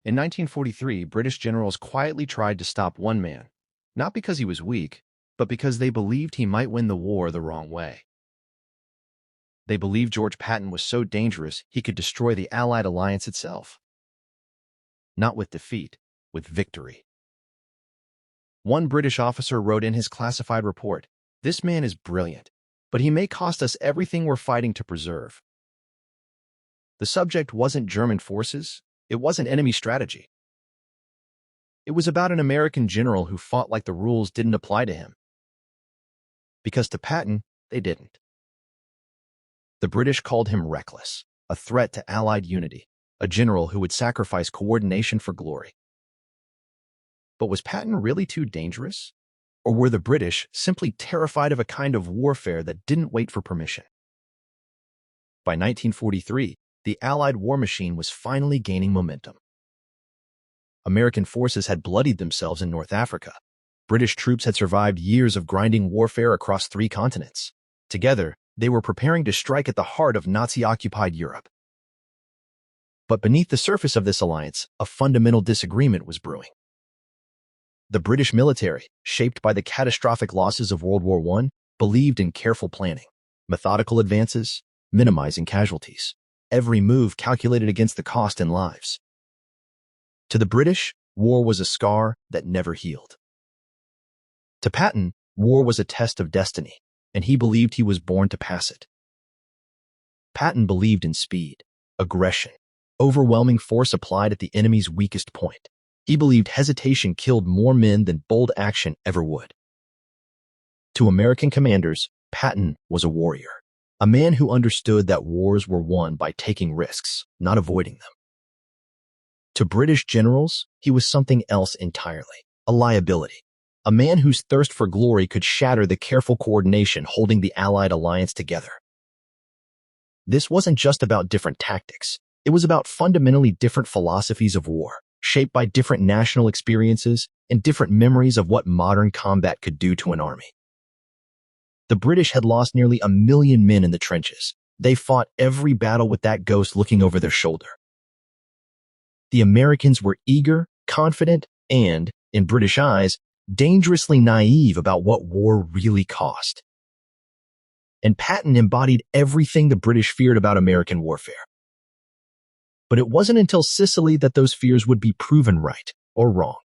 In 1943, British generals quietly tried to stop one man, not because he was weak, but because they believed he might win the war the wrong way. They believed George Patton was so dangerous he could destroy the Allied alliance itself. Not with defeat, with victory. One British officer wrote in his classified report, "This man is brilliant, but he may cost us everything we're fighting to preserve." The subject wasn't German forces, it wasn't enemy strategy. It was about an American general who fought like the rules didn't apply to him. Because to Patton, they didn't. The British called him reckless, a threat to Allied unity, a general who would sacrifice coordination for glory. But was Patton really too dangerous? Or were the British simply terrified of a kind of warfare that didn't wait for permission? By 1943, the Allied war machine was finally gaining momentum. American forces had bloodied themselves in North Africa. British troops had survived years of grinding warfare across 3 continents. Together, they were preparing to strike at the heart of Nazi-occupied Europe. But beneath the surface of this alliance, a fundamental disagreement was brewing. The British military, shaped by the catastrophic losses of World War I, believed in careful planning, methodical advances, minimizing casualties, every move calculated against the cost in lives. To the British, war was a scar that never healed. To Patton, war was a test of destiny, and he believed he was born to pass it. Patton believed in speed, aggression, overwhelming force applied at the enemy's weakest point. He believed hesitation killed more men than bold action ever would. To American commanders, Patton was a warrior, a man who understood that wars were won by taking risks, not avoiding them. To British generals, he was something else entirely, a liability, a man whose thirst for glory could shatter the careful coordination holding the Allied alliance together. This wasn't just about different tactics. It was about fundamentally different philosophies of war, shaped by different national experiences and different memories of what modern combat could do to an army. The British had lost nearly 1 million men in the trenches. They fought every battle with that ghost looking over their shoulder. The Americans were eager, confident, and, in British eyes, dangerously naive about what war really cost. And Patton embodied everything the British feared about American warfare. But it wasn't until Sicily that those fears would be proven right or wrong.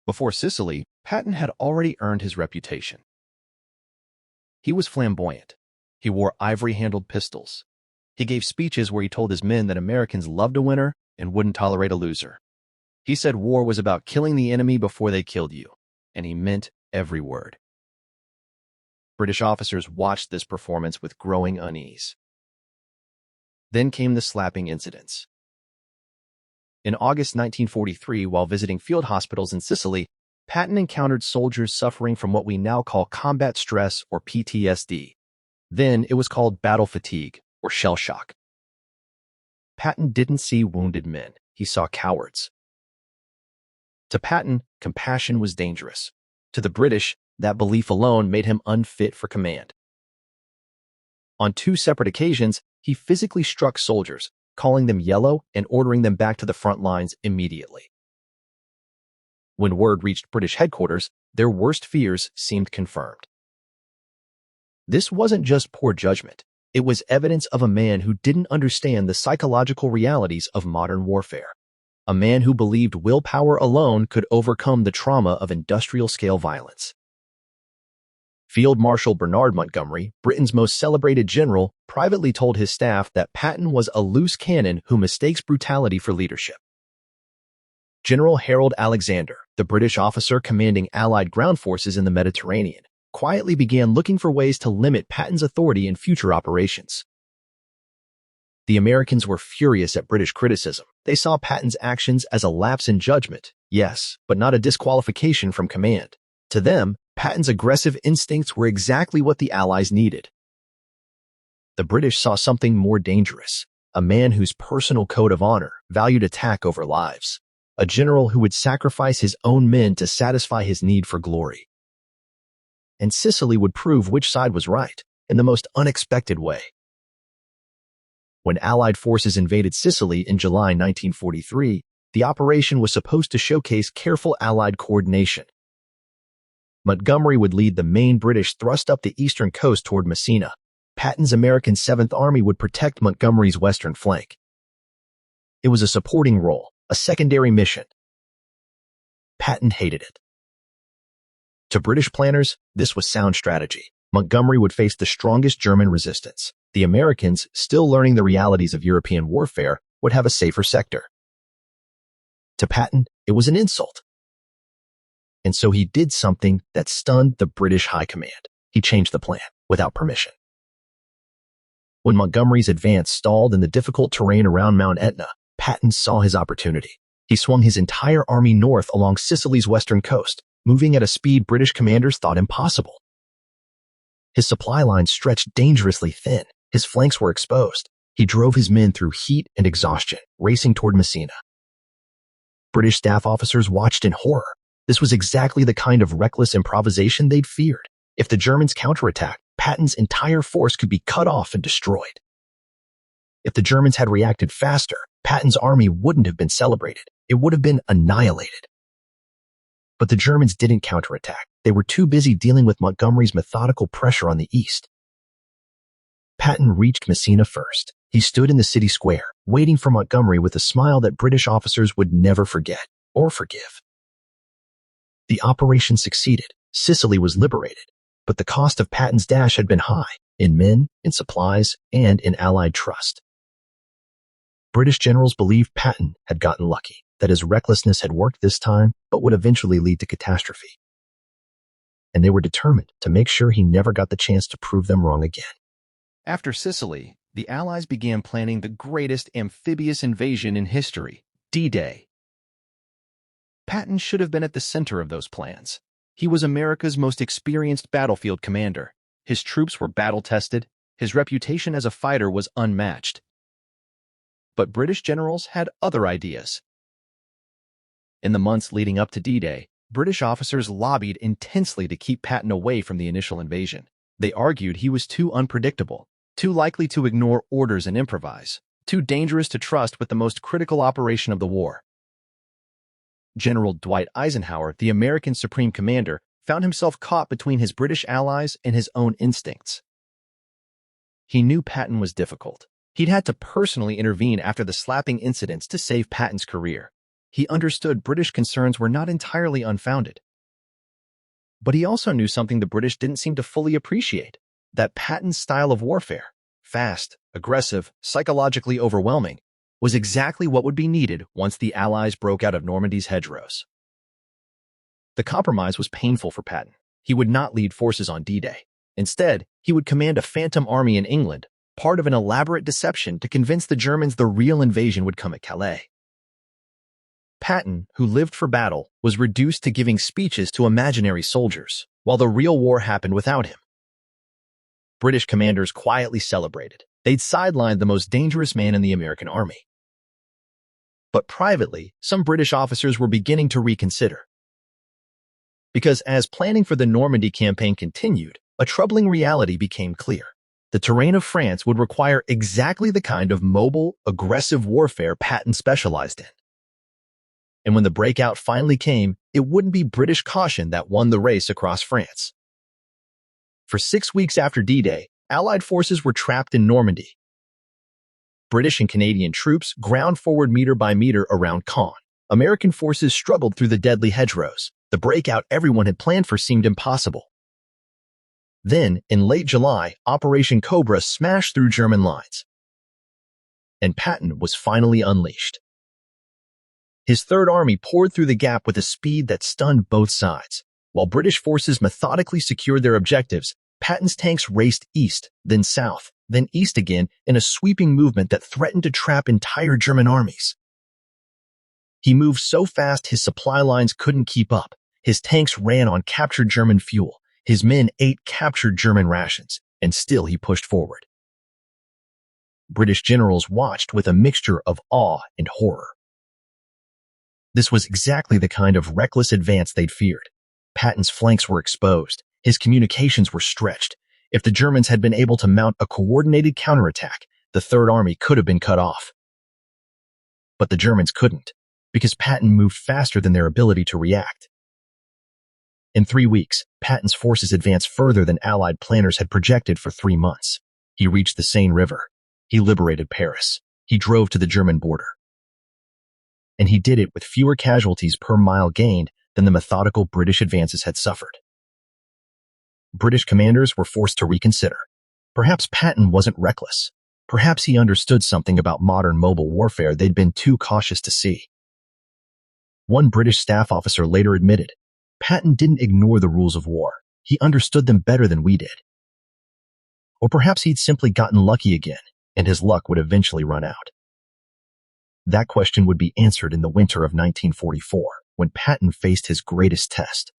Before Sicily, Patton had already earned his reputation. He was flamboyant. He wore ivory-handled pistols. He gave speeches where he told his men that Americans loved a winner and wouldn't tolerate a loser. He said war was about killing the enemy before they killed you, and he meant every word. British officers watched this performance with growing unease. Then came the slapping incidents. In August 1943, while visiting field hospitals in Sicily, Patton encountered soldiers suffering from what we now call combat stress or PTSD. Then it was called battle fatigue or shell shock. Patton didn't see wounded men, he saw cowards. To Patton, compassion was dangerous. To the British, that belief alone made him unfit for command. On 2 separate occasions, he physically struck soldiers, calling them yellow and ordering them back to the front lines immediately. When word reached British headquarters, their worst fears seemed confirmed. This wasn't just poor judgment. It was evidence of a man who didn't understand the psychological realities of modern warfare. A man who believed willpower alone could overcome the trauma of industrial-scale violence. Field Marshal Bernard Montgomery, Britain's most celebrated general, privately told his staff that Patton was a loose cannon who mistakes brutality for leadership. General Harold Alexander, the British officer commanding Allied ground forces in the Mediterranean, quietly began looking for ways to limit Patton's authority in future operations. The Americans were furious at British criticism. They saw Patton's actions as a lapse in judgment, yes, but not a disqualification from command. To them, Patton's aggressive instincts were exactly what the Allies needed. The British saw something more dangerous, a man whose personal code of honor valued attack over lives, a general who would sacrifice his own men to satisfy his need for glory. And Sicily would prove which side was right, in the most unexpected way. When Allied forces invaded Sicily in July 1943, The operation was supposed to showcase careful Allied coordination. Montgomery would lead the main British thrust up the eastern coast toward Messina. Patton's American 7th Army would protect Montgomery's western flank. It was a supporting role, a secondary mission. Patton hated it. To British planners, this was sound strategy. Montgomery would face the strongest German resistance. The Americans, still learning the realities of European warfare, would have a safer sector. To Patton, it was an insult. And so he did something that stunned the British High Command. He changed the plan, without permission. When Montgomery's advance stalled in the difficult terrain around Mount Etna, Patton saw his opportunity. He swung his entire army north along Sicily's western coast, moving at a speed British commanders thought impossible. His supply lines stretched dangerously thin. His flanks were exposed. He drove his men through heat and exhaustion, racing toward Messina. British staff officers watched in horror. This was exactly the kind of reckless improvisation they'd feared. If the Germans counterattacked, Patton's entire force could be cut off and destroyed. If the Germans had reacted faster, Patton's army wouldn't have been celebrated. It would have been annihilated. But the Germans didn't counterattack. They were too busy dealing with Montgomery's methodical pressure on the east. Patton reached Messina first. He stood in the city square, waiting for Montgomery with a smile that British officers would never forget or forgive. The operation succeeded. Sicily was liberated, but the cost of Patton's dash had been high, in men, in supplies, and in Allied trust. British generals believed Patton had gotten lucky, that his recklessness had worked this time, but would eventually lead to catastrophe. And they were determined to make sure he never got the chance to prove them wrong again. After Sicily, the Allies began planning the greatest amphibious invasion in history, D-Day. Patton should have been at the center of those plans. He was America's most experienced battlefield commander. His troops were battle-tested. His reputation as a fighter was unmatched. But British generals had other ideas. In the months leading up to D-Day, British officers lobbied intensely to keep Patton away from the initial invasion. They argued he was too unpredictable, too likely to ignore orders and improvise, too dangerous to trust with the most critical operation of the war. General Dwight Eisenhower, the American Supreme Commander, found himself caught between his British allies and his own instincts. He knew Patton was difficult. He'd had to personally intervene after the slapping incidents to save Patton's career. He understood British concerns were not entirely unfounded. But he also knew something the British didn't seem to fully appreciate, that Patton's style of warfare, fast, aggressive, psychologically overwhelming, was exactly what would be needed once the Allies broke out of Normandy's hedgerows. The compromise was painful for Patton. He would not lead forces on D-Day. Instead, he would command a phantom army in England, part of an elaborate deception to convince the Germans the real invasion would come at Calais. Patton, who lived for battle, was reduced to giving speeches to imaginary soldiers, while the real war happened without him. British commanders quietly celebrated. They'd sidelined the most dangerous man in the American army. But privately, some British officers were beginning to reconsider. Because as planning for the Normandy campaign continued, a troubling reality became clear. The terrain of France would require exactly the kind of mobile, aggressive warfare Patton specialized in. And when the breakout finally came, it wouldn't be British caution that won the race across France. For 6 weeks after D-Day, Allied forces were trapped in Normandy. British and Canadian troops ground forward meter by meter around Caen. American forces struggled through the deadly hedgerows. The breakout everyone had planned for seemed impossible. Then, in late July, Operation Cobra smashed through German lines. And Patton was finally unleashed. His Third Army poured through the gap with a speed that stunned both sides. While British forces methodically secured their objectives, Patton's tanks raced east, then south, then east again in a sweeping movement that threatened to trap entire German armies. He moved so fast his supply lines couldn't keep up. His tanks ran on captured German fuel. His men ate captured German rations, and still he pushed forward. British generals watched with a mixture of awe and horror. This was exactly the kind of reckless advance they'd feared. Patton's flanks were exposed. His communications were stretched. If the Germans had been able to mount a coordinated counterattack, the Third Army could have been cut off. But the Germans couldn't, because Patton moved faster than their ability to react. In 3 weeks, Patton's forces advanced further than Allied planners had projected for 3 months. He reached the Seine River. He liberated Paris. He drove to the German border. And he did it with fewer casualties per mile gained than the methodical British advances had suffered. British commanders were forced to reconsider. Perhaps Patton wasn't reckless. Perhaps he understood something about modern mobile warfare they'd been too cautious to see. One British staff officer later admitted, Patton didn't ignore the rules of war. He understood them better than we did. Or perhaps he'd simply gotten lucky again, and his luck would eventually run out. That question would be answered in the winter of 1944, when Patton faced his greatest test.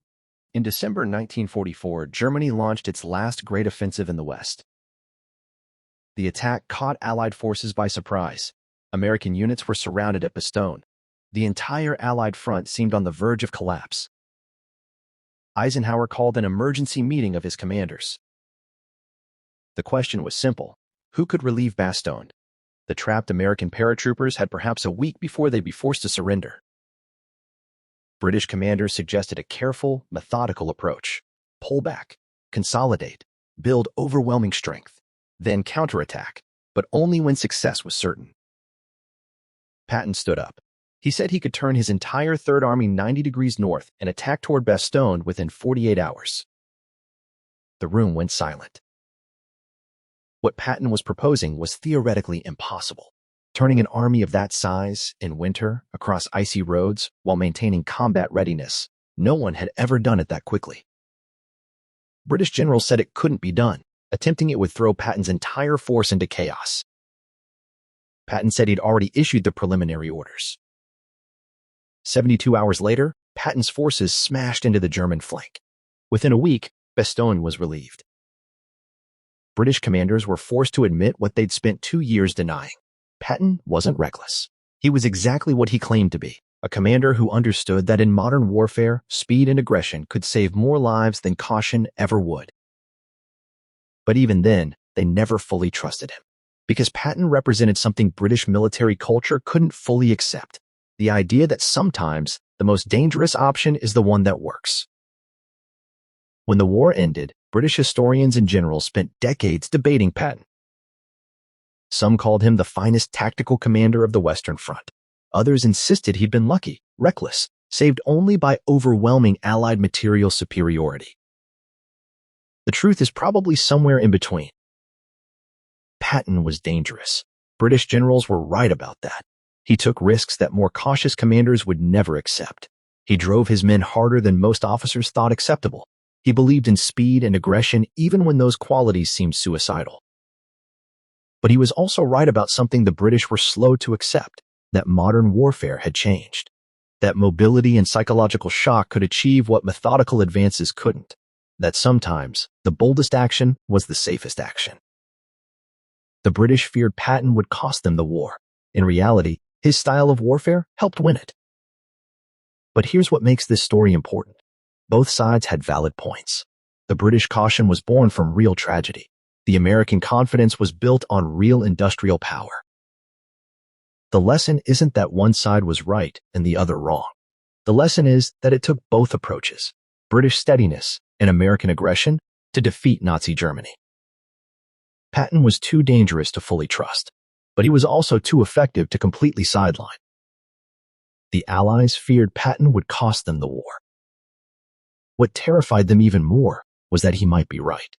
In December 1944, Germany launched its last great offensive in the West. The attack caught Allied forces by surprise. American units were surrounded at Bastogne. The entire Allied front seemed on the verge of collapse. Eisenhower called an emergency meeting of his commanders. The question was simple. Who could relieve Bastogne? The trapped American paratroopers had perhaps a week before they'd be forced to surrender. British commanders suggested a careful, methodical approach. Pull back, consolidate, build overwhelming strength, then counterattack, but only when success was certain. Patton stood up. He said he could turn his entire Third Army 90 degrees north and attack toward Bastogne within 48 hours. The room went silent. What Patton was proposing was theoretically impossible. Turning an army of that size in winter across icy roads while maintaining combat readiness, no one had ever done it that quickly. British generals said it couldn't be done. Attempting it would throw Patton's entire force into chaos. Patton said he'd already issued the preliminary orders. 72 hours later, Patton's forces smashed into the German flank. Within a week, Bastogne was relieved. British commanders were forced to admit what they'd spent 2 years denying. Patton wasn't reckless. He was exactly what he claimed to be, a commander who understood that in modern warfare, speed and aggression could save more lives than caution ever would. But even then, they never fully trusted him, because Patton represented something British military culture couldn't fully accept. The idea that sometimes the most dangerous option is the one that works. When the war ended, British historians and generals spent decades debating Patton. Some called him the finest tactical commander of the Western Front. Others insisted he'd been lucky, reckless, saved only by overwhelming Allied material superiority. The truth is probably somewhere in between. Patton was dangerous. British generals were right about that. He took risks that more cautious commanders would never accept. He drove his men harder than most officers thought acceptable. He believed in speed and aggression even when those qualities seemed suicidal. But he was also right about something the British were slow to accept, that modern warfare had changed. That mobility and psychological shock could achieve what methodical advances couldn't. That sometimes the boldest action was the safest action. The British feared Patton would cost them the war. In reality, his style of warfare helped win it. But here's what makes this story important. Both sides had valid points. The British caution was born from real tragedy. The American confidence was built on real industrial power. The lesson isn't that one side was right and the other wrong. The lesson is that it took both approaches, British steadiness and American aggression, to defeat Nazi Germany. Patton was too dangerous to fully trust, but he was also too effective to completely sideline. The Allies feared Patton would cost them the war. What terrified them even more was that he might be right.